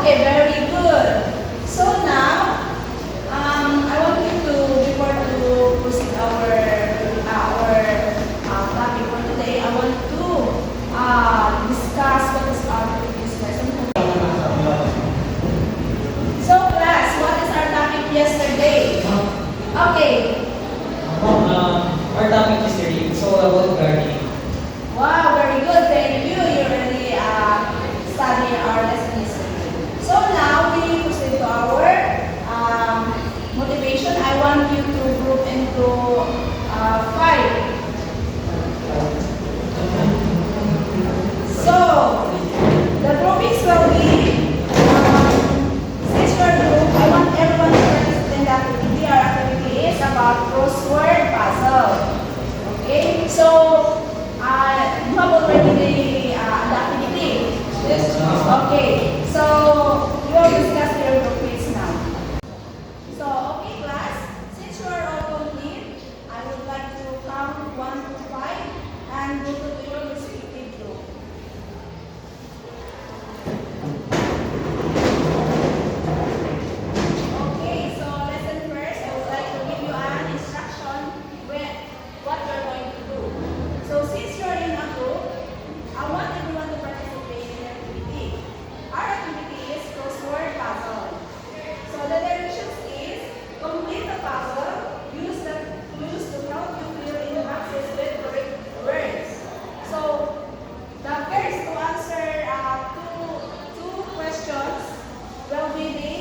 Okay, very good. So now, I want you to, before to proceed our topic for today, I want to discuss what is our previous lesson. So class, what is our topic yesterday? Okay. Our topic is reading, so about gardening. Wow, very good. Thank you. You already studied our lesson yesterday. So now we proceed to our motivation. I want you to group into 5. So the groupings will be, since your group, I want everyone to participate in the activity. Our activity is about crossword puzzle. Okay, so you have already the activity. Yes. Okay, so you will discuss your groupings now. So, okay class, since you are all complete, I would like to count 1 to 5 and go to your respective group. Okay, so lesson first, I would like to give you an instruction with what you're going to do. So since you're in a group, I want everyone to participate in the activity. Our activity is crossword puzzle. So the directions is complete the puzzle, use the clues to help you fill in the boxes with correct words. So the first to answer two questions will be the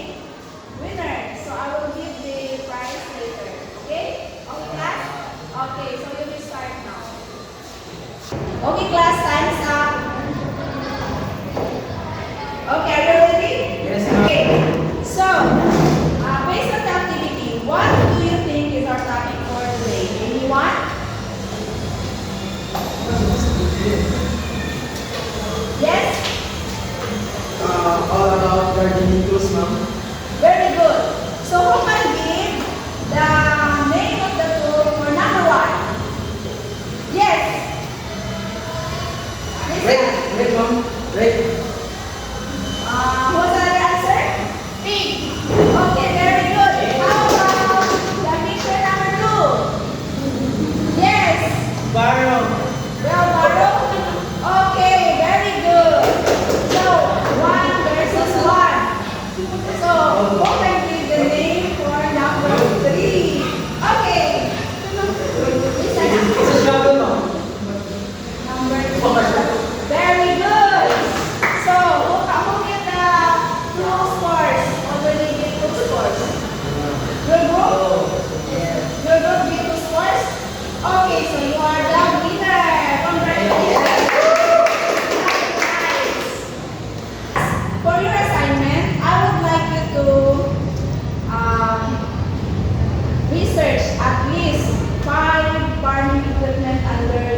winner. So I will give the prize later. Okay? Okay, class? Okay, so you will start now. Okay, class, time is up. Okay, are you ready? Yes, ma'am. Okay. So, based on the activity, what do you think is our topic for today? Anyone? Yes? All about gardening tools, ma'am. Very good. So, who can give the name of the tool for number 1? Yes. Right, ma'am. Right. What's the other answer? Pig. Okay, very good. How about the picture number 2? Yes. Barrow. Wheelbarrow? Okay, very good. So, 1 versus 1. So, who can give the name for number 3? Okay. Listen na. It's a shovel, ma'am. Number 3. Very good. So, who get the 2 scores? Already get 2 scores. Your group? Your group get 2 scores? Okay, so you are the winner. Congratulations. Nice. For your assignment, I would like you to research at least 5 farming equipment under